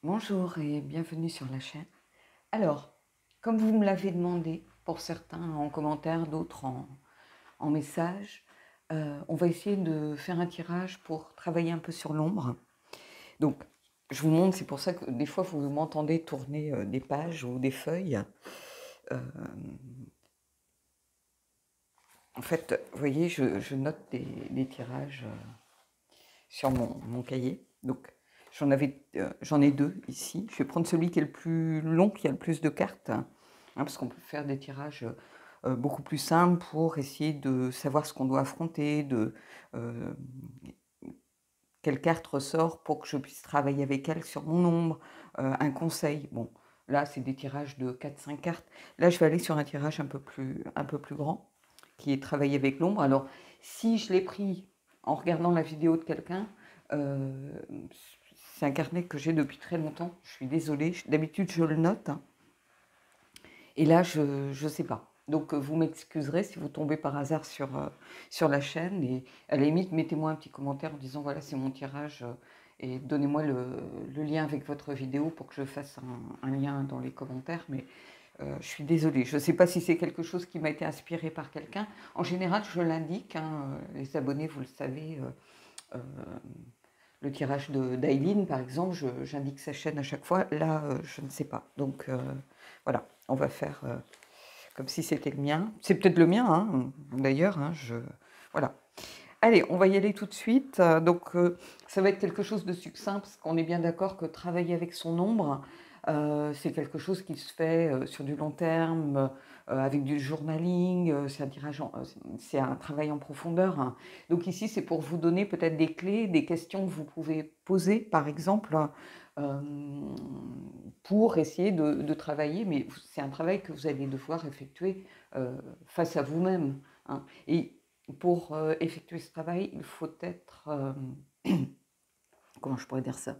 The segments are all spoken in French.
Bonjour et bienvenue sur la chaîne. Alors, comme vous me l'avez demandé, pour certains en commentaire, d'autres en message, on va essayer de faire un tirage pour travailler un peu sur l'ombre. Donc, je vous montre, c'est pour ça que des fois, vous m'entendez tourner des pages ou des feuilles. Euh, En fait, vous voyez, je note des tirages sur mon cahier. Donc, j'en ai deux ici. Je vais prendre celui qui est le plus long, qui a le plus de cartes, hein, parce qu'on peut faire des tirages beaucoup plus simples pour essayer de savoir ce qu'on doit affronter, euh, quelle carte ressort pour que je puisse travailler avec elle sur mon ombre, un conseil. Bon, là, c'est des tirages de 4-5 cartes. Là, je vais aller sur un tirage un peu plus grand, qui est travailler avec l'ombre. Alors, si je l'ai pris en regardant la vidéo de quelqu'un, euh, c'est un carnet que j'ai depuis très longtemps. Je suis désolée. D'habitude, je le note, hein. Et là, je ne sais pas. Donc, vous m'excuserez si vous tombez par hasard sur la chaîne. Et à la limite, mettez-moi un petit commentaire en disant, voilà, c'est mon tirage. Et donnez-moi le lien avec votre vidéo pour que je fasse un lien dans les commentaires. Mais je suis désolée. Je ne sais pas si c'est quelque chose qui m'a été inspiré par quelqu'un. En général, je l'indique, hein, les abonnés, vous le savez. Euh, le tirage d'Aileen, par exemple, j'indique sa chaîne à chaque fois. Là, je ne sais pas. Donc, voilà, on va faire comme si c'était le mien. C'est peut-être le mien, hein, d'ailleurs. Hein, voilà. Allez, on va y aller tout de suite. Ça va être quelque chose de succinct, parce qu'on est bien d'accord que travailler avec son ombre, c'est quelque chose qui se fait sur du long terme, avec du journaling, c'est un travail en profondeur, hein. Donc ici, c'est pour vous donner peut-être des clés, des questions que vous pouvez poser, par exemple, euh, pour essayer de travailler, mais c'est un travail que vous allez devoir effectuer face à vous-même, hein. Et pour effectuer ce travail, il faut être, comment je pourrais dire ça,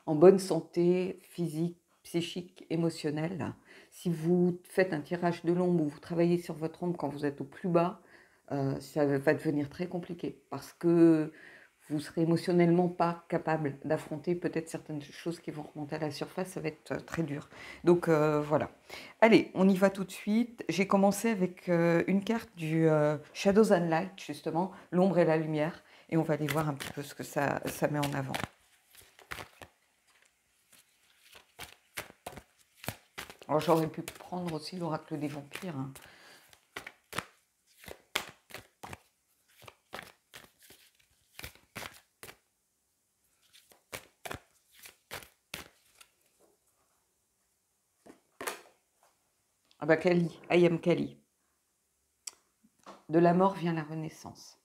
en bonne santé physique, psychique, émotionnelle. Si vous faites un tirage de l'ombre ou vous travaillez sur votre ombre quand vous êtes au plus bas, ça va devenir très compliqué parce que vous serez émotionnellement pas capable d'affronter peut-être certaines choses qui vont remonter à la surface, ça va être très dur. Donc voilà. Allez, on y va tout de suite. J'ai commencé avec une carte du Shadows and Light, justement, l'ombre et la lumière, et on va aller voir un petit peu ce que ça met en avant. Alors j'aurais pu prendre aussi l'oracle des vampires, hein. Ah bah Kali, I am Kali. De la mort vient la renaissance.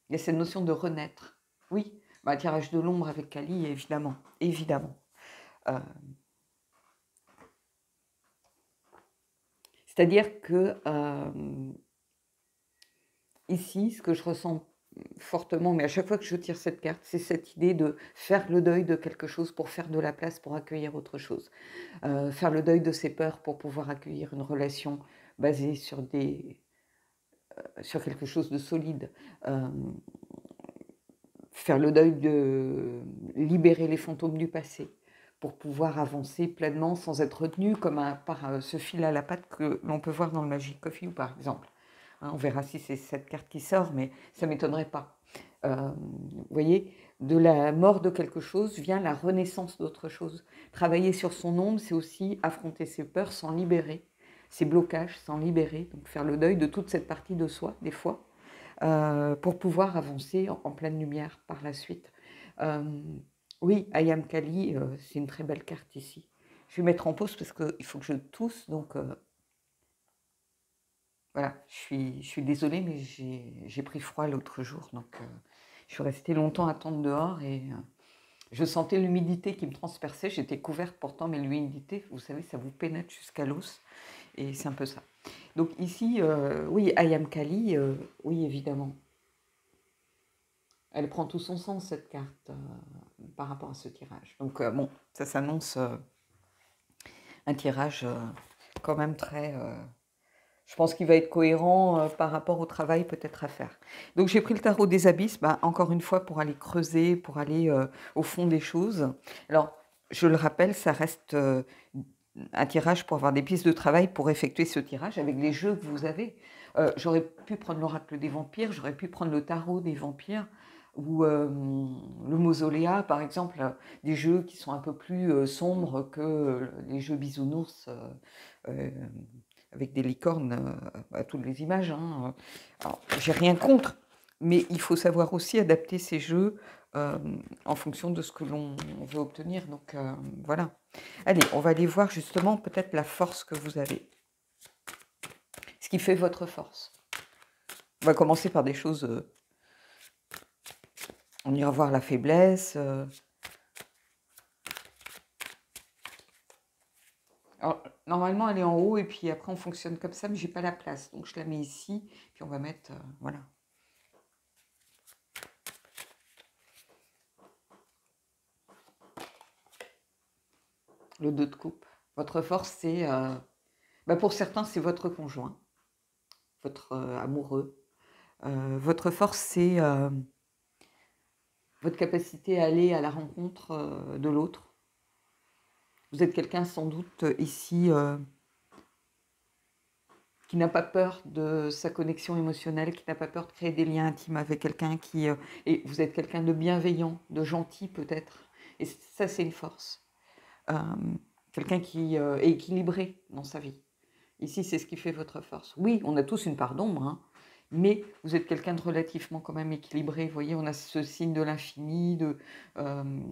Il y a cette notion de renaître. Oui, bah, tirage de l'ombre avec Kali, évidemment. Évidemment. Euh, C'est-à-dire que ici, ce que je ressens fortement, mais à chaque fois que je tire cette carte, c'est cette idée de faire le deuil de quelque chose pour faire de la place pour accueillir autre chose. Faire le deuil de ses peurs pour pouvoir accueillir une relation basée sur quelque chose de solide. Faire le deuil de libérer les fantômes du passé pour pouvoir avancer pleinement sans être retenu comme par ce fil à la patte que l'on peut voir dans le Magic of You, par exemple. Hein, on verra si c'est cette carte qui sort, mais ça ne m'étonnerait pas. Vous voyez, de la mort de quelque chose vient la renaissance d'autre chose. Travailler sur son ombre, c'est aussi affronter ses peurs, s'en libérer, ses blocages, s'en libérer, donc faire le deuil de toute cette partie de soi, des fois, pour pouvoir avancer en pleine lumière par la suite. Oui, I am Kali, c'est une très belle carte ici. Je vais mettre en pause parce qu'il faut que je tousse, donc voilà, je suis désolée, mais j'ai pris froid l'autre jour, donc je suis restée longtemps à attendre dehors et je sentais l'humidité qui me transperçait. J'étais couverte pourtant, mais l'humidité, vous savez, ça vous pénètre jusqu'à l'os, et c'est un peu ça. Donc ici, oui, I am Kali, oui, évidemment. Elle prend tout son sens, cette carte, par rapport à ce tirage. Donc bon, ça s'annonce un tirage quand même très, Je pense qu'il va être cohérent par rapport au travail peut-être à faire. Donc j'ai pris le tarot des abysses, encore une fois pour aller creuser, pour aller au fond des choses. Alors, je le rappelle, ça reste un tirage pour avoir des pistes de travail pour effectuer ce tirage avec les jeux que vous avez. J'aurais pu prendre l'oracle des vampires, j'aurais pu prendre le tarot des vampires ou le mausoléa, par exemple, des jeux qui sont un peu plus sombres que les jeux bisounours avec des licornes à toutes les images. Hein. Alors, j'ai rien contre, mais il faut savoir aussi adapter ces jeux en fonction de ce que l'on veut obtenir. Donc voilà. Allez, on va aller voir justement peut-être la force que vous avez. Ce qui fait votre force. On va commencer par des choses... on ira voir la faiblesse. Alors, normalement, elle est en haut et puis après, on fonctionne comme ça, mais j'ai pas la place. Donc, je la mets ici, puis on va mettre... voilà. Le 2 de coupe. Votre force, c'est... pour certains, c'est votre conjoint, votre amoureux. Votre force, c'est votre capacité à aller à la rencontre de l'autre. Vous êtes quelqu'un sans doute ici qui n'a pas peur de sa connexion émotionnelle, qui n'a pas peur de créer des liens intimes avec quelqu'un et vous êtes quelqu'un de bienveillant, de gentil peut-être. Et ça, c'est une force. Quelqu'un qui est équilibré dans sa vie. Ici, c'est ce qui fait votre force. Oui, on a tous une part d'ombre, hein, mais vous êtes quelqu'un de relativement quand même équilibré. Vous voyez, on a ce signe de l'infini. Le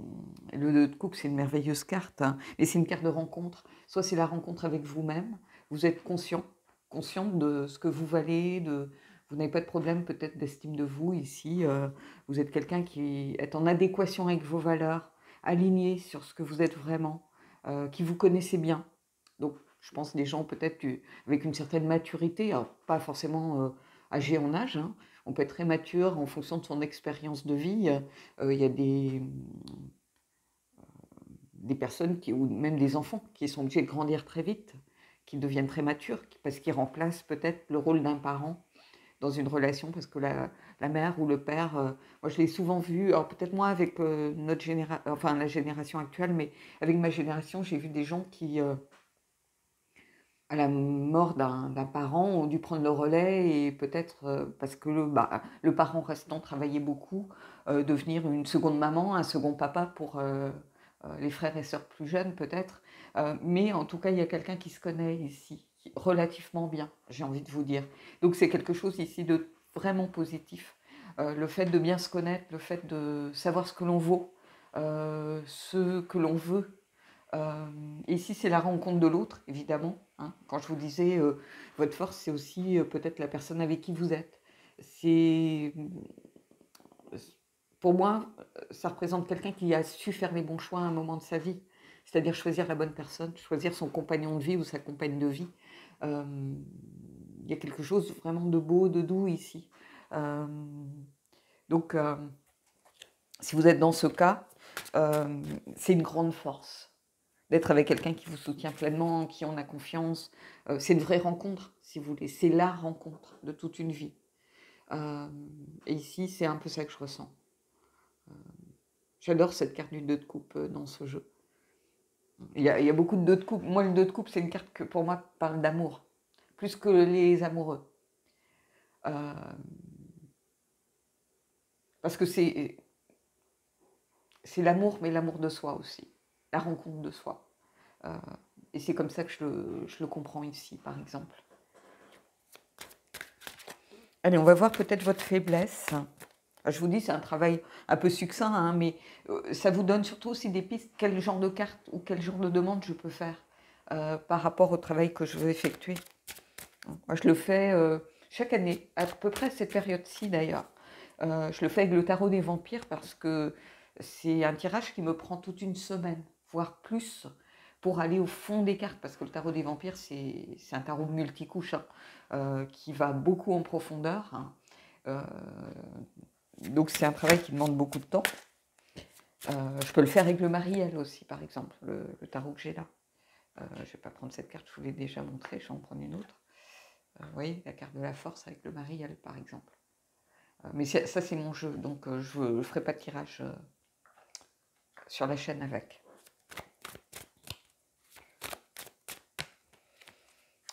2 de coupe, c'est une merveilleuse carte, hein, et c'est une carte de rencontre. Soit c'est la rencontre avec vous-même, vous êtes conscient de ce que vous valez, vous n'avez pas de problème peut-être d'estime de vous ici. Vous êtes quelqu'un qui est en adéquation avec vos valeurs, aligné sur ce que vous êtes vraiment, qui vous connaissez bien. Donc, je pense des gens peut-être avec une certaine maturité, alors pas forcément âgés en âge, hein. On peut être très mature en fonction de son expérience de vie. Il y a des personnes, ou même des enfants, qui sont obligés de grandir très vite, qui deviennent très matures, parce qu'ils remplacent peut-être le rôle d'un parent dans une relation, parce que la mère ou le père, moi je l'ai souvent vu, alors peut-être moins avec la génération actuelle, mais avec ma génération, j'ai vu des gens qui... à la mort d'un parent, ont dû prendre le relais et peut-être, parce que le parent restant travaillait beaucoup, devenir une seconde maman, un second papa pour les frères et sœurs plus jeunes peut-être. Mais en tout cas, il y a quelqu'un qui se connaît ici, relativement bien, j'ai envie de vous dire. Donc c'est quelque chose ici de vraiment positif. Le fait de bien se connaître, le fait de savoir ce que l'on vaut, ce que l'on veut. Ici, c'est la rencontre de l'autre, évidemment. Hein. Quand je vous disais, votre force, c'est aussi peut-être la personne avec qui vous êtes. Pour moi, ça représente quelqu'un qui a su faire les bons choix à un moment de sa vie. C'est-à-dire choisir la bonne personne, choisir son compagnon de vie ou sa compagne de vie. Il y a quelque chose vraiment de beau, de doux ici. Donc, si vous êtes dans ce cas, c'est une grande force d'être avec quelqu'un qui vous soutient pleinement, en qui on a confiance. C'est une vraie rencontre, si vous voulez. C'est la rencontre de toute une vie. Et ici, c'est un peu ça que je ressens. J'adore cette carte du 2 de coupe dans ce jeu. Il y a beaucoup de 2 de coupe. Moi, le 2 de coupe, c'est une carte que pour moi parle d'amour, plus que les amoureux. Parce que c'est l'amour, mais l'amour de soi aussi. La rencontre de soi. Et c'est comme ça que je le comprends ici, par exemple. Allez, on va voir peut-être votre faiblesse. Je vous dis, c'est un travail un peu succinct, hein, mais ça vous donne surtout aussi des pistes. Quel genre de carte ou quel genre de demande je peux faire par rapport au travail que je veux effectuer. Moi, je le fais chaque année, à peu près à cette période-ci d'ailleurs. Je le fais avec le tarot des vampires parce que c'est un tirage qui me prend toute une semaine, voire plus, pour aller au fond des cartes, parce que le tarot des vampires, c'est un tarot multicouche qui va beaucoup en profondeur. Hein. Donc c'est un travail qui demande beaucoup de temps. Je peux le faire avec le Mariel aussi, par exemple, le tarot que j'ai là. Je ne vais pas prendre cette carte, je vous l'ai déjà montrée, je vais en prendre une autre. Vous voyez, la carte de la force avec le Mariel, par exemple. Mais ça, c'est mon jeu, donc je ne ferai pas de tirage sur la chaîne avec.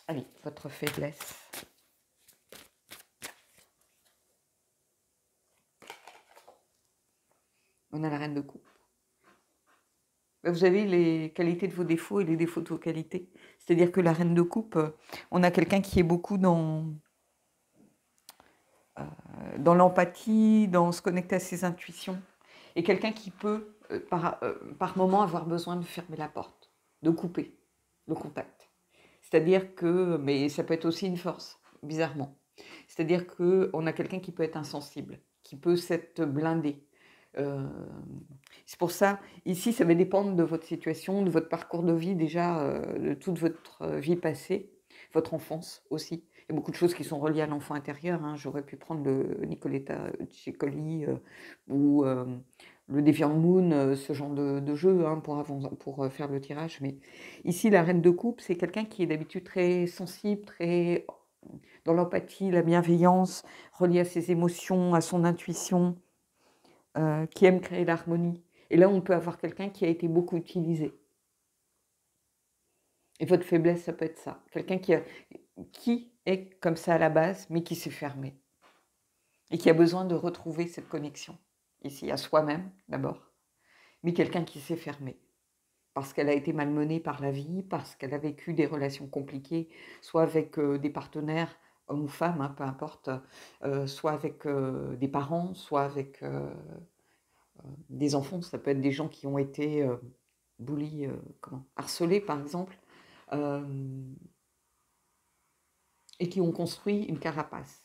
Allez, votre faiblesse. On a la reine de coupe. Vous avez les qualités de vos défauts et les défauts de vos qualités. C'est-à-dire que la reine de coupe, on a quelqu'un qui est beaucoup dans l'empathie, dans se connecter à ses intuitions. Et quelqu'un qui peut, par moment, avoir besoin de fermer la porte, de couper le contact. C'est-à-dire que, mais ça peut être aussi une force, bizarrement. C'est-à-dire qu'on a quelqu'un qui peut être insensible, qui peut s'être blindé. C'est pour ça, ici, ça va dépendre de votre situation, de votre parcours de vie déjà, de toute votre vie passée, votre enfance aussi. Il y a beaucoup de choses qui sont reliées à l'enfant intérieur. Hein. J'aurais pu prendre le Nicoletta Ciccoli ou le Deviant Moon, ce genre de jeu hein, pour faire le tirage. Mais ici, la reine de coupe, c'est quelqu'un qui est d'habitude très sensible, très dans l'empathie, la bienveillance, relié à ses émotions, à son intuition, qui aime créer l'harmonie. Et là, on peut avoir quelqu'un qui a été beaucoup utilisé. Et votre faiblesse, ça peut être ça. Quelqu'un qui est comme ça à la base, mais qui s'est fermé. Et qui a besoin de retrouver cette connexion. Ici, à soi-même, d'abord. Mais quelqu'un qui s'est fermé. Parce qu'elle a été malmenée par la vie, parce qu'elle a vécu des relations compliquées, soit avec des partenaires, hommes ou femmes, hein, peu importe, soit avec des parents, soit avec des enfants. Ça peut être des gens qui ont été harcelés, par exemple, et qui ont construit une carapace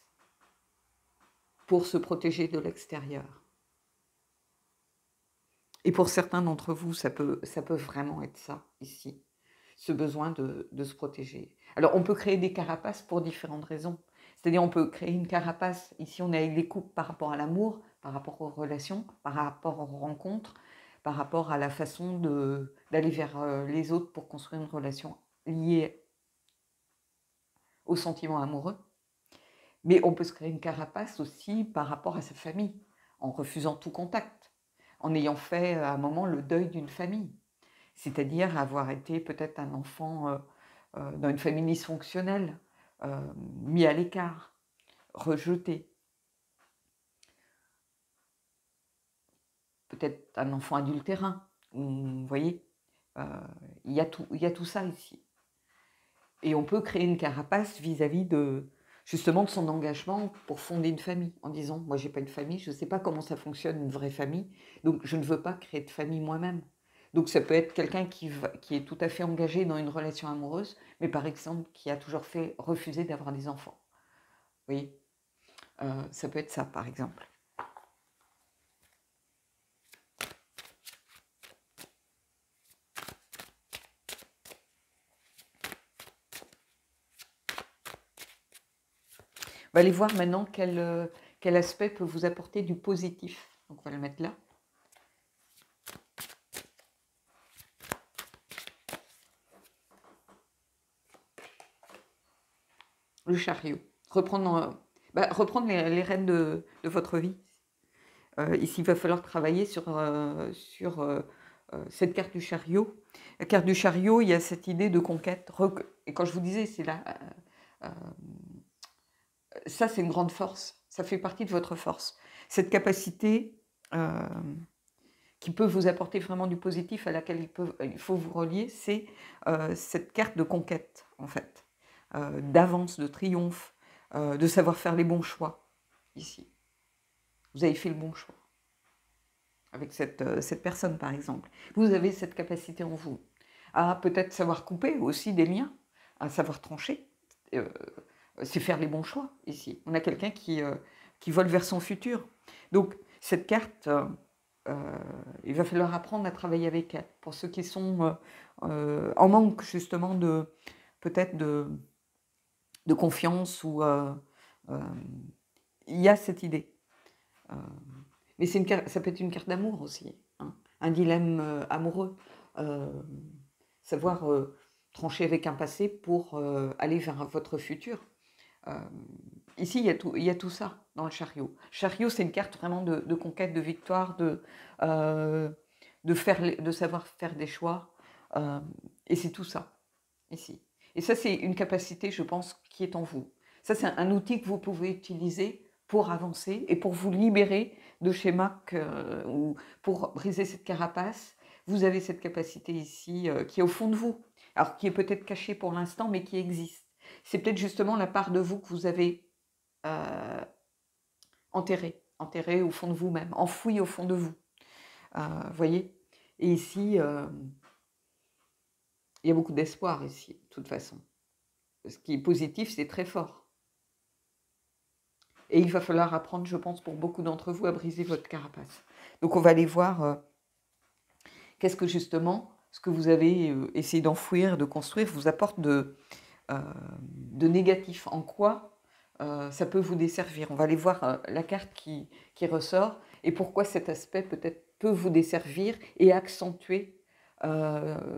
pour se protéger de l'extérieur. Et pour certains d'entre vous, ça peut vraiment être ça, ici, ce besoin de se protéger. Alors, on peut créer des carapaces pour différentes raisons. C'est-à-dire, on peut créer une carapace, ici on est avec les couples par rapport à l'amour, par rapport aux relations, par rapport aux rencontres, par rapport à la façon d'aller vers les autres pour construire une relation liée au sentiment amoureux. Mais on peut se créer une carapace aussi par rapport à sa famille, en refusant tout contact, en ayant fait à un moment le deuil d'une famille, c'est-à-dire avoir été peut-être un enfant dans une famille dysfonctionnelle, mis à l'écart, rejeté. Peut-être un enfant adultérin, vous voyez, il y a tout ça ici. Et on peut créer une carapace vis-à-vis justement de son engagement pour fonder une famille, en disant, moi j'ai pas une famille, je ne sais pas comment ça fonctionne une vraie famille, donc je ne veux pas créer de famille moi-même. Donc ça peut être quelqu'un qui est tout à fait engagé dans une relation amoureuse, mais par exemple qui a toujours refusé d'avoir des enfants. Vous voyez, ça peut être ça par exemple. On va aller voir maintenant quel aspect peut vous apporter du positif. Donc on va le mettre là. Le chariot. Reprendre les rênes de votre vie. Ici, il va falloir travailler sur cette carte du chariot. La carte du chariot, il y a cette idée de conquête. Et quand je vous disais, c'est là... ça, c'est une grande force. Ça fait partie de votre force. Cette capacité qui peut vous apporter vraiment du positif, à laquelle il faut vous relier, c'est cette carte de conquête, en fait. D'avance, de triomphe, de savoir faire les bons choix, ici. Vous avez fait le bon choix avec cette personne, par exemple. Vous avez cette capacité en vous à peut-être savoir couper aussi des liens, à savoir trancher. C'est faire les bons choix, ici. On a quelqu'un qui vole vers son futur. Donc, cette carte, il va falloir apprendre à travailler avec elle. Pour ceux qui sont en manque, justement, peut-être de confiance, ou il y a cette idée. Mais ça peut être une carte d'amour aussi, hein, un dilemme amoureux. Savoir trancher avec un passé pour aller vers votre futur. Euh, Ici, il y a tout ça dans le chariot. Chariot, c'est une carte vraiment de conquête, de victoire, euh, de savoir faire des choix. euh, et c'est tout ça, ici. Et ça, c'est une capacité, je pense, qui est en vous. Ça, c'est un outil que vous pouvez utiliser pour avancer et pour vous libérer de schémas ou pour briser cette carapace. Vous avez cette capacité ici qui est au fond de vous, alors qui est peut-être cachée pour l'instant, mais qui existe. C'est peut-être justement la part de vous que vous avez euh, enterrée au fond de vous-même, enfouie au fond de vous. Voyez. Et ici, il y a beaucoup d'espoir ici, de toute façon. Ce qui est positif, c'est très fort. Et il va falloir apprendre, je pense, pour beaucoup d'entre vous, à briser votre carapace. Donc on va aller voir qu'est-ce que justement, ce que vous avez essayé d'enfouir, de construire, vous apporte de négatif. En quoi ça peut vous desservir. On va aller voir la carte qui ressort et pourquoi cet aspect peut-être peut vous desservir et accentuer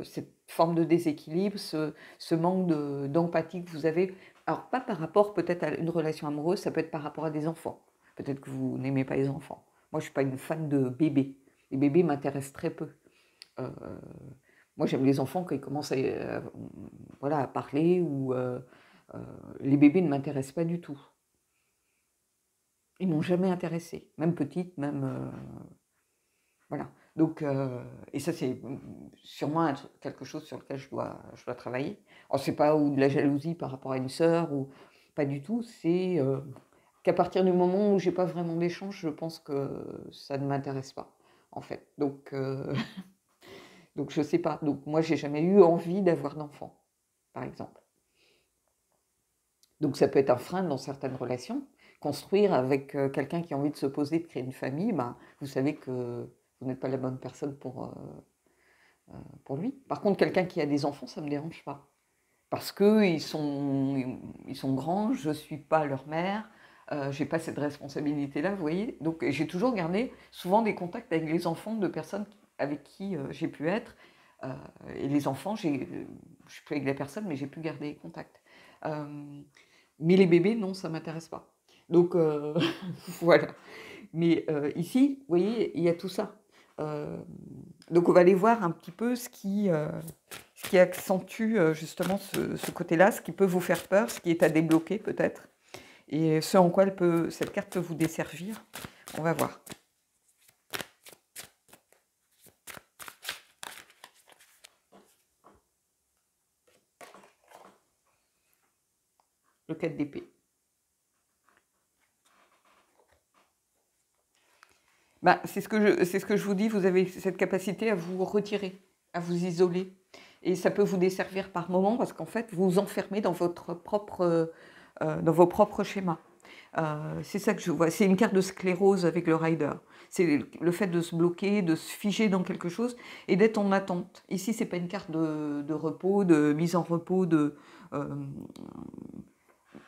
cette forme de déséquilibre, ce manque d'empathie que vous avez. Alors, pas par rapport peut-être à une relation amoureuse, ça peut être par rapport à des enfants. Peut-être que vous n'aimez pas les enfants. Moi, je ne suis pas une fan de bébés. Les bébés m'intéressent très peu. Euh, Moi, j'aime les enfants quand ils commencent voilà, à parler ou les bébés ne m'intéressent pas du tout. Ils m'ont jamais intéressée, même petite, même voilà. Donc, et ça c'est sûrement quelque chose sur lequel je dois travailler. Alors c'est pas ou de la jalousie par rapport à une sœur ou pas du tout. C'est qu'à partir du moment où j'ai pas vraiment d'échange, je pense que ça ne m'intéresse pas en fait. Donc donc je sais pas. Donc moi j'ai jamais eu envie d'avoir d'enfant, par exemple. Donc ça peut être un frein dans certaines relations. Construire avec quelqu'un qui a envie de se poser, de créer une famille, ben, vous savez que vous n'êtes pas la bonne personne pour lui. Par contre, quelqu'un qui a des enfants, ça ne me dérange pas. Parce qu'ils sont grands, je ne suis pas leur mère, je n'ai pas cette responsabilité-là, vous voyez. Donc j'ai toujours gardé souvent des contacts avec les enfants de personnes avec qui j'ai pu être. Et les enfants, je suis plus avec les personnes, mais j'ai pu garder contact. Mais les bébés, non, ça ne m'intéresse pas. Donc voilà. Mais ici, vous voyez, il y a tout ça. Donc on va aller voir un petit peu ce qui accentue justement ce côté-là, ce qui peut vous faire peur, ce qui est à débloquer peut-être, et ce en quoi cette carte peut vous desservir. On va voir. Le 4 d'épée. Ben, c'est ce que je vous dis, vous avez cette capacité à vous retirer, à vous isoler. Et ça peut vous desservir par moments parce qu'en fait, vous vous enfermez dans vos propres schémas. C'est ça que je vois. C'est une carte de sclérose avec le rider. C'est le fait de se bloquer, de se figer dans quelque chose et d'être en attente. Ici, c'est pas une carte de repos, de mise en repos,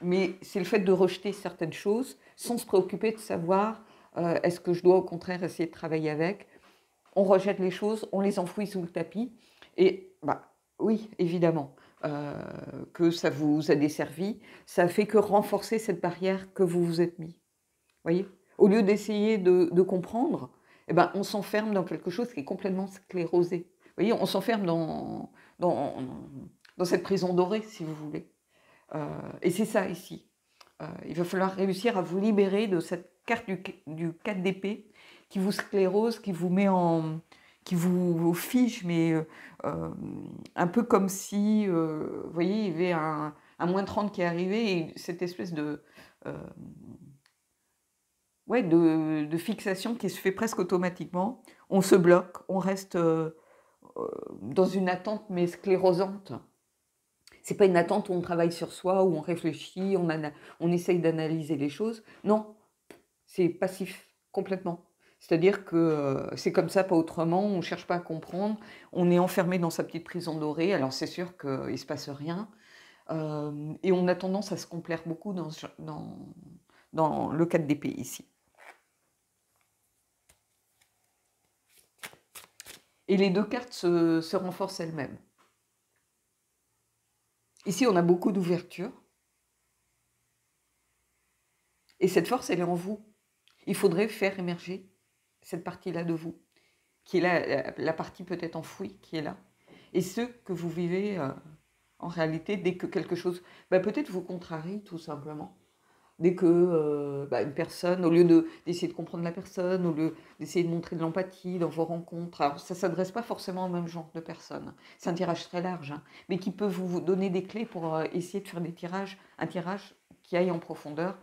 mais c'est le fait de rejeter certaines choses sans se préoccuper de savoir est-ce que je dois au contraire essayer de travailler avec. On rejette les choses, on les enfouit sous le tapis. Et bah, oui, évidemment, que ça vous a desservi, ça fait que renforcer cette barrière que vous vous êtes mis. Voyez, au lieu d'essayer de comprendre, eh ben, on s'enferme dans quelque chose qui est complètement sclérosé. Vous voyez, on s'enferme dans, dans cette prison dorée, si vous voulez. Et c'est ça ici. Il va falloir réussir à vous libérer de cette carte du 4 d'épée qui vous sclérose, qui vous met qui vous fige, mais un peu comme si, vous voyez, il y avait un moins 30 qui est arrivé et cette espèce ouais, de fixation qui se fait presque automatiquement. On se bloque, on reste dans une attente mais sclérosante. C'est pas une attente où on travaille sur soi, où on réfléchit, on essaye d'analyser les choses. Non, c'est passif, complètement. C'est-à-dire que c'est comme ça, pas autrement, on ne cherche pas à comprendre, on est enfermé dans sa petite prison dorée, alors c'est sûr qu'il ne se passe rien, et on a tendance à se complaire beaucoup dans le 4 d'épée ici. Et les deux cartes se renforcent elles-mêmes. Ici, on a beaucoup d'ouverture. Et cette force, elle est en vous. Il faudrait faire émerger cette partie-là de vous, qui est là, la partie peut-être enfouie, qui est là. Et ce que vous vivez en réalité, dès que quelque chose, peut-être vous contrarie tout simplement. Dès que une personne, au lieu d'essayer de comprendre la personne, au lieu d'essayer de montrer de l'empathie dans vos rencontres, alors ça ne s'adresse pas forcément au même genre de personnes, c'est un tirage très large, hein, mais qui peut vous donner des clés pour essayer de faire un tirage qui aille en profondeur.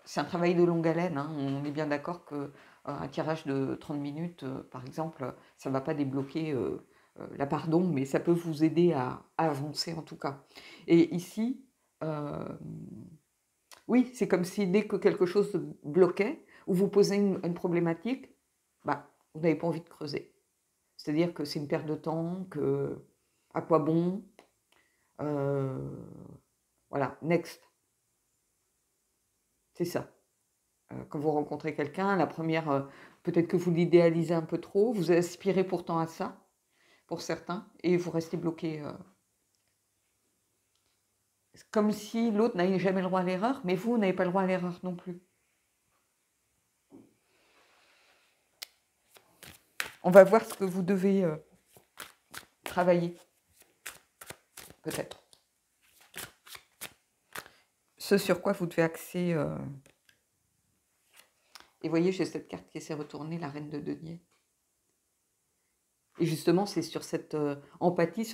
C'est un travail de longue haleine, hein, on est bien d'accord qu'un tirage de 30 minutes, par exemple, ça ne va pas débloquer la pardon, mais ça peut vous aider à avancer en tout cas. Et ici, oui, c'est comme si dès que quelque chose bloquait ou vous posez une problématique, vous n'avez pas envie de creuser. C'est-à-dire que c'est une perte de temps, que à quoi bon, voilà, next. C'est ça. Quand vous rencontrez quelqu'un, la première, peut-être que vous l'idéalisez un peu trop, vous aspirez pourtant à ça, pour certains, et vous restez bloqué. Comme si l'autre n'avait jamais le droit à l'erreur, mais vous n'avez pas le droit à l'erreur non plus. On va voir ce que vous devez travailler, peut-être. Ce sur quoi vous devez axer. Et voyez, j'ai cette carte qui s'est retournée, la reine de denier. Et justement, c'est sur cette empathie,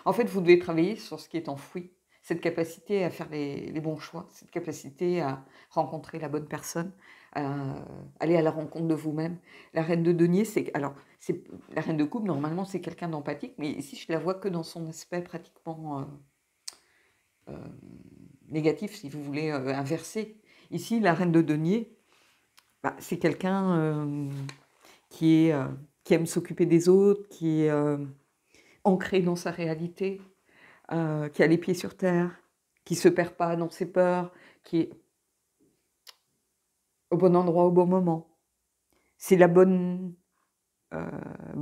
en fait, vous devez travailler sur ce qui est enfoui, cette capacité à faire les bons choix, cette capacité à rencontrer la bonne personne, à aller à la rencontre de vous-même. La reine de denier, la reine de coupe, normalement, c'est quelqu'un d'empathique, mais ici, je la vois que dans son aspect pratiquement négatif, si vous voulez, inversé. Ici, la reine de denier, c'est quelqu'un qui aime s'occuper des autres, qui est ancré dans sa réalité, qui a les pieds sur terre, qui ne se perd pas dans ses peurs, qui est au bon endroit au bon moment. C'est la bonne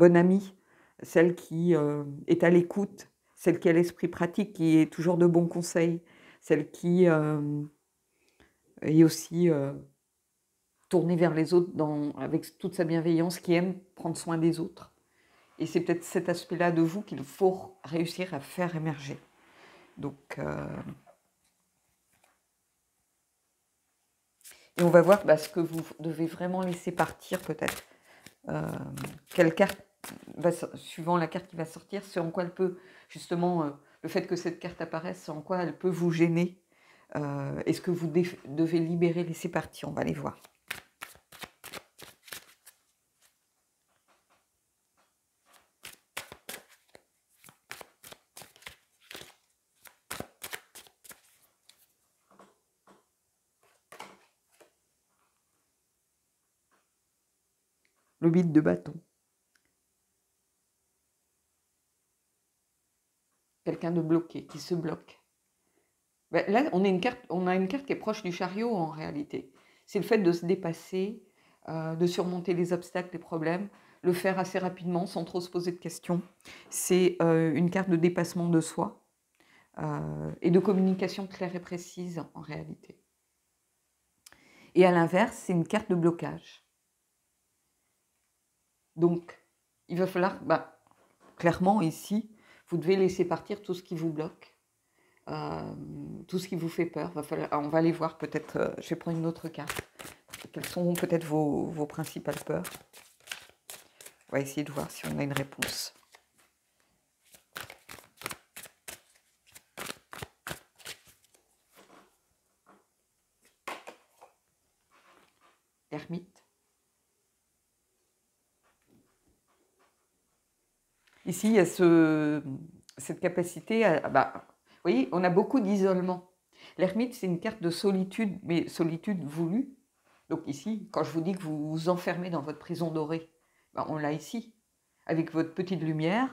amie, celle qui est à l'écoute, celle qui a l'esprit pratique, qui est toujours de bons conseils, celle qui est aussi tournée vers les autres avec toute sa bienveillance, qui aime prendre soin des autres. Et c'est peut-être cet aspect-là de vous qu'il faut réussir à faire émerger. Donc, et on va voir ce que vous devez vraiment laisser partir peut-être. Quelle carte, suivant la carte qui va sortir, c'est en quoi elle peut, justement, le fait que cette carte apparaisse, c'est en quoi elle peut vous gêner. Est-ce que vous devez libérer, laisser partir? On va aller voir. Le 8 de bâton. Quelqu'un de bloqué, qui se bloque. Là, on a une carte qui est proche du chariot en réalité. C'est le fait de se dépasser, de surmonter les obstacles, les problèmes, le faire assez rapidement sans trop se poser de questions. C'est une carte de dépassement de soi et de communication claire et précise en réalité. Et à l'inverse, c'est une carte de blocage. Donc, il va falloir, clairement ici, vous devez laisser partir tout ce qui vous bloque, tout ce qui vous fait peur. On va aller voir peut-être, je vais prendre une autre carte. Quelles sont peut-être vos principales peurs? On va essayer de voir si on a une réponse. L'ermite. Ici, il y a cette capacité à... vous voyez, on a beaucoup d'isolement. L'ermite, c'est une carte de solitude, mais solitude voulue. Donc ici, quand je vous dis que vous vous enfermez dans votre prison dorée, on l'a ici, avec votre petite lumière.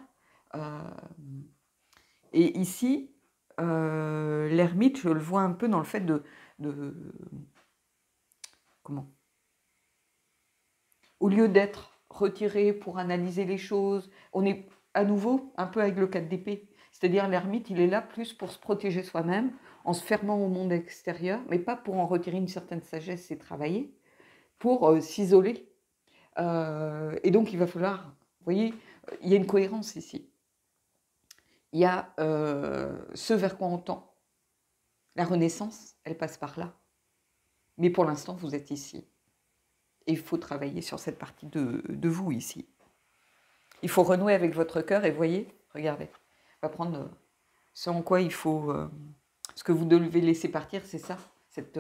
Et ici, l'ermite, je le vois un peu dans le fait de comment? Au lieu d'être retiré pour analyser les choses, on est à nouveau un peu avec le 4 d'épée. C'est-à-dire l'ermite, il est là plus pour se protéger soi-même, en se fermant au monde extérieur, mais pas pour en retirer une certaine sagesse et travailler, pour s'isoler. Et donc il va falloir, vous voyez, il y a une cohérence ici. Il y a ce vers quoi on tend. La renaissance, elle passe par là. Mais pour l'instant, vous êtes ici. Et il faut travailler sur cette partie de vous ici. Il faut renouer avec votre cœur et voyez, regardez, on va prendre ce en quoi il faut... ce que vous devez laisser partir, c'est ça, cette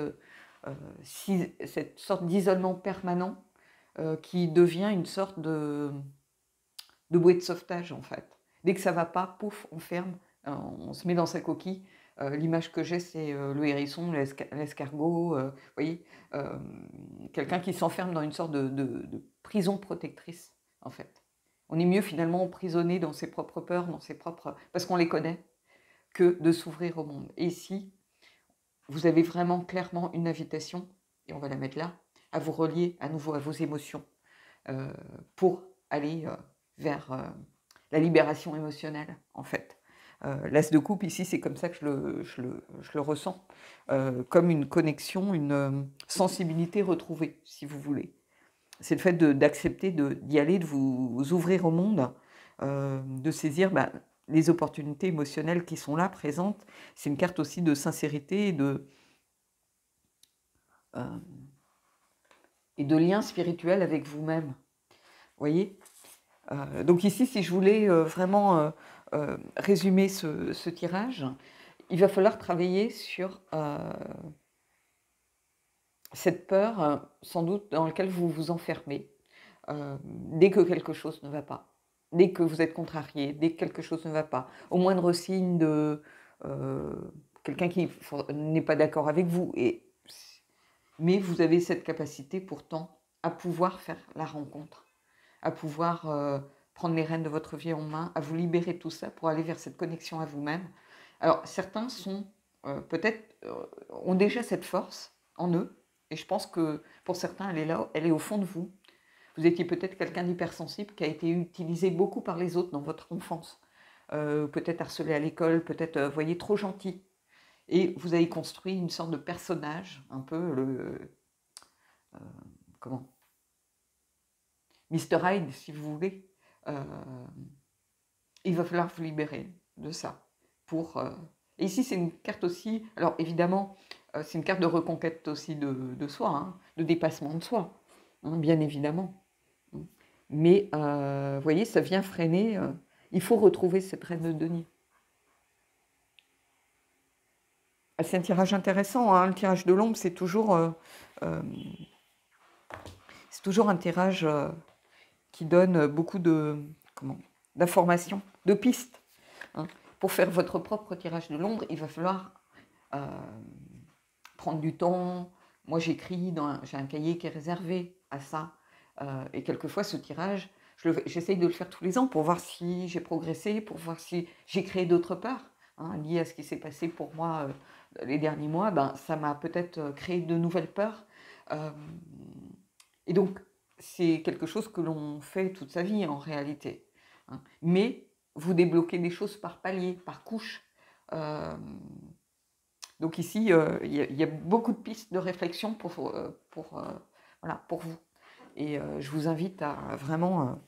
sorte d'isolement permanent qui devient une sorte de bouée de sauvetage en fait. Dès que ça va pas, pouf, on ferme, on se met dans sa coquille. L'image que j'ai, c'est le hérisson, l'escargot, vous voyez, quelqu'un qui s'enferme dans une sorte de prison protectrice, en fait. On est mieux finalement emprisonné dans ses propres peurs, dans ses propres... parce qu'on les connaît, que de s'ouvrir au monde. Et ici, vous avez vraiment clairement une invitation, et on va la mettre là, à vous relier à nouveau à vos émotions, pour aller vers la libération émotionnelle, en fait. L'as de coupe, ici, c'est comme ça que je le ressens, comme une connexion, une sensibilité retrouvée, si vous voulez. C'est le fait d'accepter d'y aller, de vous ouvrir au monde, de saisir les opportunités émotionnelles qui sont là, présentes. C'est une carte aussi de sincérité et de lien spirituel avec vous-même. Vous voyez ? Donc ici, si je voulais vraiment résumer ce tirage, il va falloir travailler sur cette peur, sans doute, dans laquelle vous vous enfermez, dès que quelque chose ne va pas, dès que vous êtes contrarié, dès que quelque chose ne va pas, au moindre signe de quelqu'un qui n'est pas d'accord avec vous. Mais vous avez cette capacité pourtant à pouvoir faire la rencontre, à pouvoir prendre les rênes de votre vie en main, à vous libérer de tout ça pour aller vers cette connexion à vous-même. Alors certains sont peut-être ont déjà cette force en eux, et je pense que pour certains elle est là, elle est au fond de vous. Vous étiez peut-être quelqu'un d'hypersensible qui a été utilisé beaucoup par les autres dans votre enfance, peut-être harcelé à l'école, peut-être voyez trop gentil. Et vous avez construit une sorte de personnage, un peu comment Mr. Hyde, si vous voulez. Il va falloir vous libérer de ça. Et ici, c'est une carte aussi, alors évidemment, c'est une carte de reconquête aussi de soi, hein, de dépassement de soi, hein, bien évidemment. Mais, vous voyez, ça vient freiner, il faut retrouver cette reine de denier. C'est un tirage intéressant, hein. Le tirage de l'ombre, c'est toujours un tirage qui donne beaucoup d'informations, de pistes. Hein. Pour faire votre propre tirage de l'ombre, il va falloir prendre du temps. Moi, j'écris, j'ai un cahier qui est réservé à ça. Et quelquefois, ce tirage, j'essaye de le faire tous les ans pour voir si j'ai progressé, pour voir si j'ai créé d'autres peurs. Hein, liées à ce qui s'est passé pour moi les derniers mois, ça m'a peut-être créé de nouvelles peurs. Et donc, c'est quelque chose que l'on fait toute sa vie en réalité. Hein. Mais vous débloquez des choses par palier, par couche. Donc ici, il y a beaucoup de pistes de réflexion pour vous. Et je vous invite à vraiment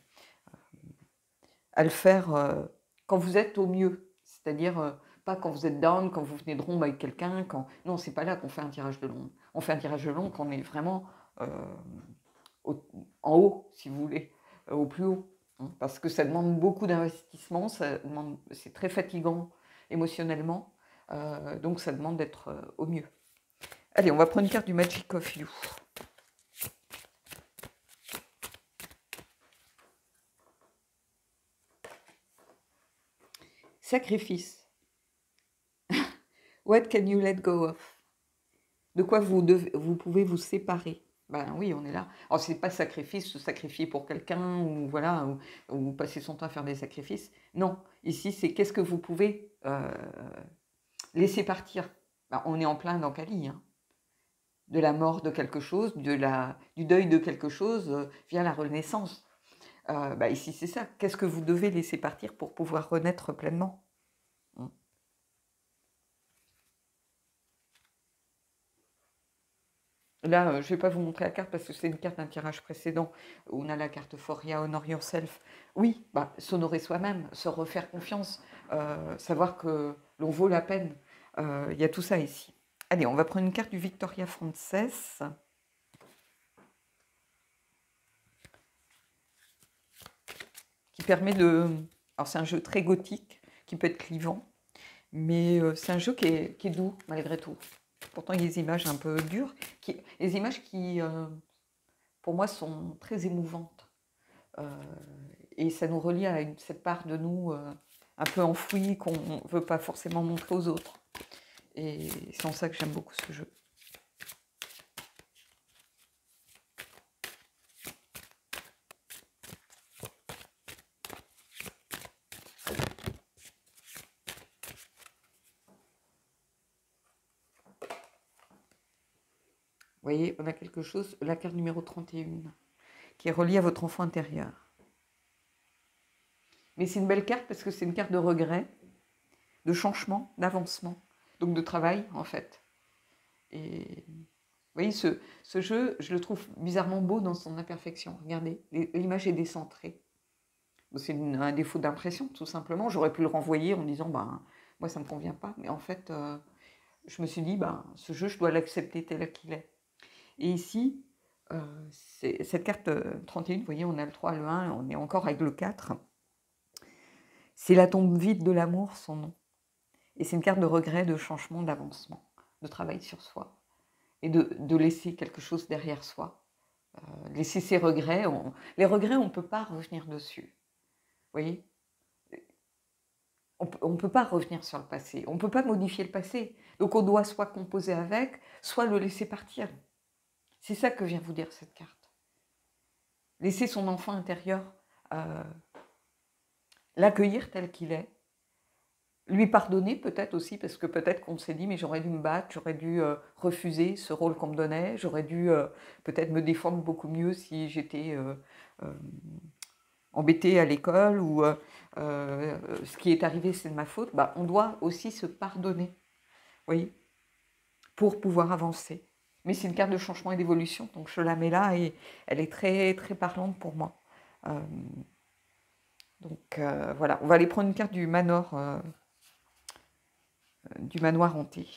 à le faire quand vous êtes au mieux. C'est-à-dire pas quand vous êtes down, quand vous venez de rompre avec quelqu'un. Non, c'est pas là qu'on fait un tirage de l'ombre. On fait un tirage de l'ombre quand on est vraiment en haut, si vous voulez, au plus haut. Hein, parce que ça demande beaucoup d'investissement, c'est très fatigant émotionnellement. Donc ça demande d'être au mieux. Allez, on va prendre une carte du Magic of You. Sacrifice. What can you let go of? De quoi vous pouvez vous séparer? Ben oui, on est là. Alors, c'est pas sacrifice, se sacrifier pour quelqu'un, ou voilà, ou passer son temps à faire des sacrifices. Non, ici, c'est qu'est-ce que vous pouvez laisser partir. Ben, on est en plein dans Kali, hein. De la mort de quelque chose, du deuil de quelque chose, vient la renaissance. Ici, c'est ça. Qu'est-ce que vous devez laisser partir pour pouvoir renaître pleinement? Là, je ne vais pas vous montrer la carte parce que c'est une carte d'un tirage précédent où on a la carte Foria, Honor Yourself. Oui, bah, s'honorer soi-même, se refaire confiance, savoir que l'on vaut la peine. Il y a tout ça ici. Allez, on va prendre une carte du Victoria Frances qui permet de... Alors, c'est un jeu très gothique qui peut être clivant, mais c'est un jeu qui est doux malgré tout. Pourtant, il y a des images un peu dures, des images qui, pour moi, sont très émouvantes. Et ça nous relie à cette part de nous un peu enfouie qu'on ne veut pas forcément montrer aux autres. Et c'est en ça que j'aime beaucoup ce jeu. Vous voyez, on a quelque chose, la carte numéro 31, qui est reliée à votre enfant intérieur. Mais c'est une belle carte parce que c'est une carte de regret, de changement, d'avancement, donc de travail en fait. Et vous voyez, ce jeu, je le trouve bizarrement beau dans son imperfection. Regardez, l'image est décentrée. C'est un défaut d'impression, tout simplement. J'aurais pu le renvoyer en disant, ben, moi, ça ne me convient pas. Mais en fait, je me suis dit, ben, ce jeu, je dois l'accepter tel qu'il est. Et ici, cette carte 31, vous voyez, on a le 3, le 1, on est encore avec le 4. C'est la tombe vide de l'amour, son nom. Et c'est une carte de regret, de changement, d'avancement, de travail sur soi. Et de laisser quelque chose derrière soi. Laisser ses regrets. Les regrets, on ne peut pas revenir dessus. Vous voyez, on ne peut pas revenir sur le passé. On ne peut pas modifier le passé. Donc on doit soit composer avec, soit le laisser partir. C'est ça que vient vous dire cette carte. Laisser son enfant intérieur l'accueillir tel qu'il est. Lui pardonner peut-être aussi, parce que peut-être qu'on s'est dit, mais j'aurais dû me battre, j'aurais dû refuser ce rôle qu'on me donnait, j'aurais dû peut-être me défendre beaucoup mieux si j'étais embêtée à l'école, ou ce qui est arrivé, c'est de ma faute. Bah, on doit aussi se pardonner, vous voyez, pour pouvoir avancer. Mais c'est une carte de changement et d'évolution, donc je la mets là et elle est très, très parlante pour moi. Donc voilà, on va aller prendre une carte du manoir hanté.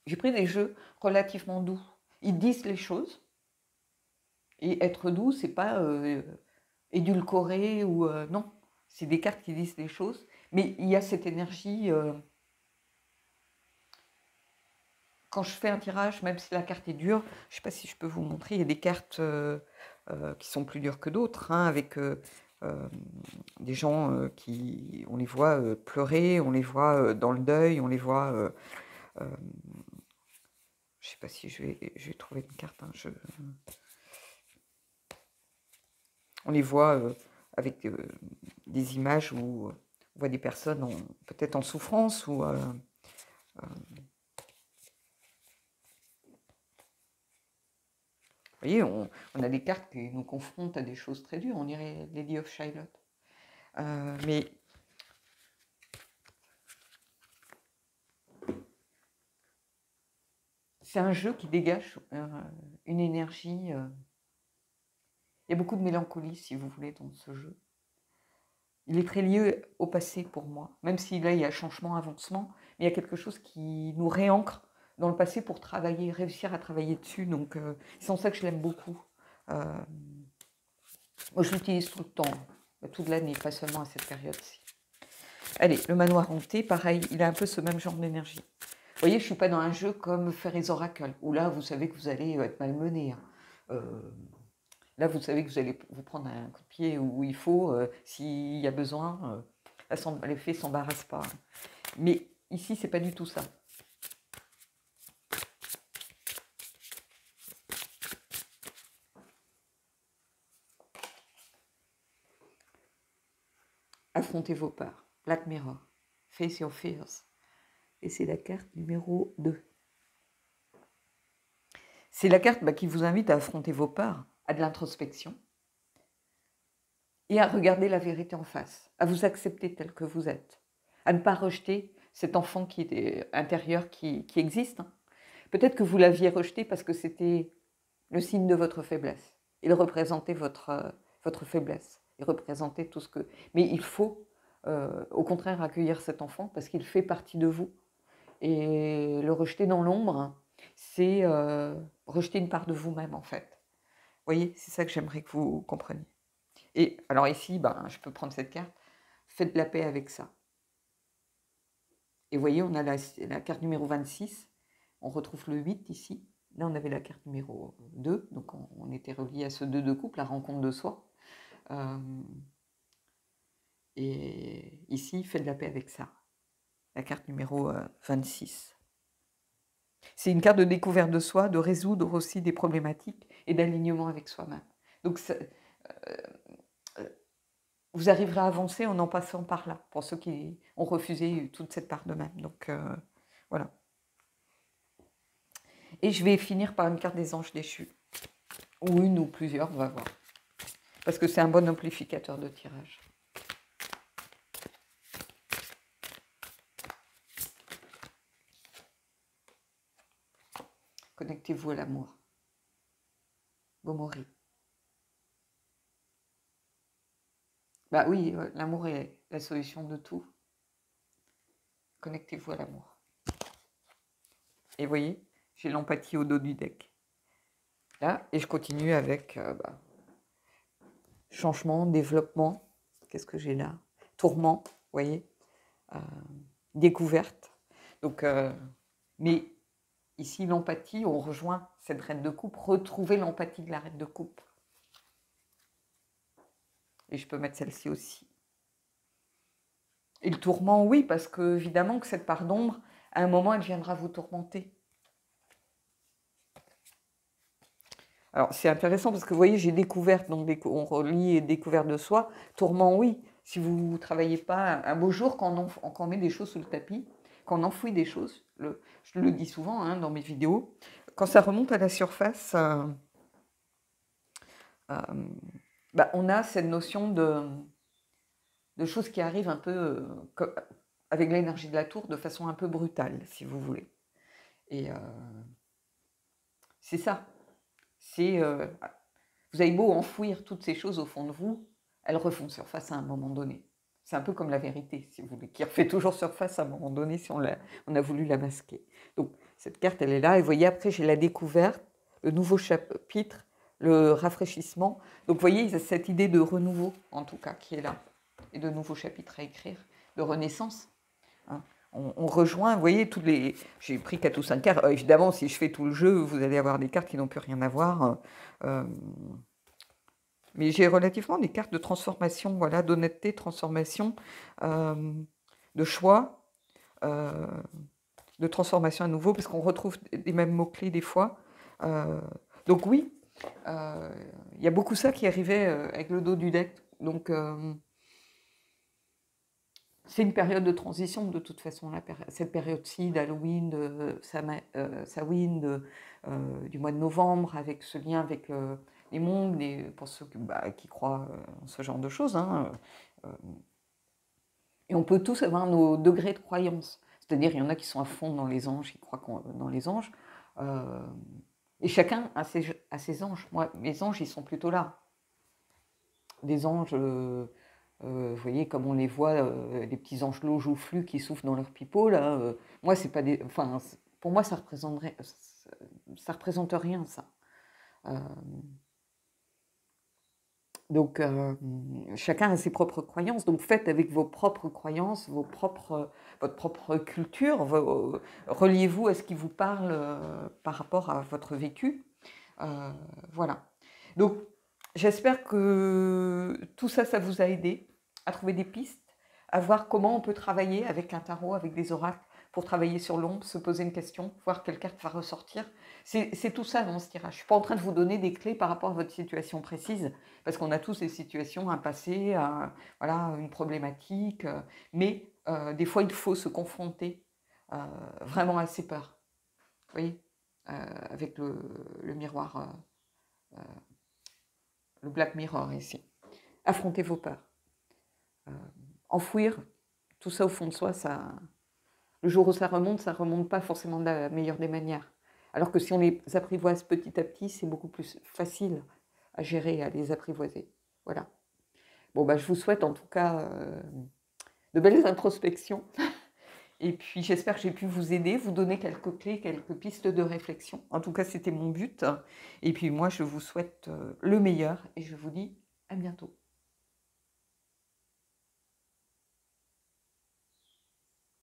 J'ai pris des jeux relativement doux. Ils disent les choses. Et être doux, c'est pas édulcoré ou non. C'est des cartes qui disent les choses. Mais il y a cette énergie. Quand je fais un tirage, même si la carte est dure, je ne sais pas si je peux vous montrer, il y a des cartes qui sont plus dures que d'autres, hein, avec des gens qui, on les voit pleurer, on les voit dans le deuil, on les voit... je ne sais pas si je vais trouver une carte. Hein, on les voit avec des images où on voit des personnes peut-être en souffrance ou... Vous voyez, on a des cartes qui nous confrontent à des choses très dures. On dirait Lady of Shalott. Mais c'est un jeu qui dégage une énergie. Il y a beaucoup de mélancolie, si vous voulez, dans ce jeu. Il est très lié au passé pour moi. Même si là, il y a changement, avancement, mais il y a quelque chose qui nous réancre dans le passé pour travailler, réussir à travailler dessus. Donc, c'est en ça que je l'aime beaucoup. Moi, je l'utilise tout le temps, toute l'année, pas seulement à cette période-ci. Allez, le manoir hanté, pareil, il a un peu ce même genre d'énergie. Vous voyez, je ne suis pas dans un jeu comme Fairies Oracle, où là, vous savez que vous allez être malmené. Là, vous savez que vous allez vous prendre un coup de pied où il faut, s'il y a besoin. Les fées ne s'embarrassent pas. Mais ici, c'est pas du tout ça. Affrontez vos peurs. Black Mirror. Face your fears. Et c'est la carte numéro 2. C'est la carte qui vous invite à affronter vos peurs, à de l'introspection, et à regarder la vérité en face, à vous accepter tel que vous êtes, à ne pas rejeter cet enfant qui est intérieur qui existe, hein, Peut-être que vous l'aviez rejeté parce que c'était le signe de votre faiblesse. Il représentait votre faiblesse. Il représentait tout ce que... Mais il faut, au contraire, accueillir cet enfant parce qu'il fait partie de vous. Et le rejeter dans l'ombre, c'est rejeter une part de vous-même, en fait. Vous voyez, c'est ça que j'aimerais que vous compreniez. Et alors ici, ben, je peux prendre cette carte. Faites la paix avec ça. Et vous voyez, on a la carte numéro 26. On retrouve le 8 ici. Là, on avait la carte numéro 2. Donc, on était relié à ce 2 de couple, la rencontre de soi. Et ici, faites la paix avec ça. La carte numéro 26. C'est une carte de découverte de soi, de résoudre aussi des problématiques et d'alignement avec soi-même. Donc, vous arriverez à avancer en passant par là, pour ceux qui ont refusé toute cette part d'eux-mêmes. Donc, voilà. Et je vais finir par une carte des anges déchus. Ou une ou plusieurs, on va voir. Parce que c'est un bon amplificateur de tirage. Connectez-vous à l'amour. Bomori. Bah oui, l'amour est la solution de tout. Connectez-vous à l'amour. Et vous voyez, j'ai l'empathie au dos du deck. Là, et je continue avec changement, développement. Qu'est-ce que j'ai là? Tourment, vous voyez, découverte. Donc, mais ici, l'empathie, on rejoint cette reine de coupe, retrouver l'empathie de la reine de coupe. Et je peux mettre celle-ci aussi. Et le tourment, oui, parce que évidemment que cette part d'ombre, à un moment, elle viendra vous tourmenter. Alors, c'est intéressant parce que vous voyez, j'ai découverte, donc on relie découverte de soi. Tourment, oui. Si vous ne travaillez pas, un beau jour, quand on met des choses sous le tapis, quand on enfouit des choses, je le dis souvent hein, dans mes vidéos, quand ça remonte à la surface, on a cette notion de choses qui arrivent un peu avec l'énergie de la tour, de façon un peu brutale, si vous voulez. Et c'est ça. Vous avez beau enfouir toutes ces choses au fond de vous, elles refont surface à un moment donné. C'est un peu comme la vérité, si vous voulez, qui refait toujours surface à un moment donné si on a voulu la masquer. Donc, cette carte, elle est là. Et vous voyez, après, j'ai la découverte, le nouveau chapitre, le rafraîchissement. Donc, vous voyez, il y a cette idée de renouveau, en tout cas, qui est là. Et de nouveaux chapitres à écrire, de renaissance. Hein. On rejoint, vous voyez, toutes les... J'ai pris 4 ou 5 cartes. Évidemment, si je fais tout le jeu, vous allez avoir des cartes qui n'ont plus rien à voir. Mais j'ai relativement des cartes de transformation, voilà, d'honnêteté, transformation, de choix, de transformation à nouveau, parce qu'on retrouve les mêmes mots-clés des fois. Donc oui, il y a beaucoup ça qui arrivait avec le dos du deck. Donc c'est une période de transition de toute façon, cette période-ci d'Halloween, de Samhain, du mois de novembre, avec ce lien avec les mondes, pour ceux qui croient en ce genre de choses. Hein, et on peut tous avoir nos degrés de croyance. C'est-à-dire, il y en a qui sont à fond dans les anges, qui croient dans les anges. Et chacun a ses anges. Moi, mes anges, ils sont plutôt là. Des anges... vous voyez, comme on les voit, les petits angelots joufflus qui soufflent dans leur pipeau, là. Moi, c'est pas des. Enfin, pour moi, ça représente rien, ça. Donc, chacun a ses propres croyances. Donc, faites avec vos propres croyances, votre propre culture. Reliez-vous à ce qui vous parle par rapport à votre vécu. Voilà. Donc, j'espère que tout ça, ça vous a aidé à trouver des pistes, à voir comment on peut travailler avec un tarot, avec des oracles, pour travailler sur l'ombre, se poser une question, voir quelle carte va ressortir. C'est tout ça dans ce tirage. Je ne suis pas en train de vous donner des clés par rapport à votre situation précise, parce qu'on a tous des situations, un passé, voilà, une problématique, mais des fois, il faut se confronter vraiment à ses peurs. Vous voyez, avec le miroir, le Black Mirror ici. Affrontez vos peurs. Enfouir tout ça au fond de soi, le jour où ça remonte pas forcément de la meilleure des manières. Alors que si on les apprivoise petit à petit, c'est beaucoup plus facile à gérer, à les apprivoiser. Voilà. Bon, bah, je vous souhaite en tout cas de belles introspections. Et puis j'espère que j'ai pu vous aider, vous donner quelques clés, quelques pistes de réflexion. En tout cas, c'était mon but. Et puis moi, je vous souhaite le meilleur et je vous dis à bientôt.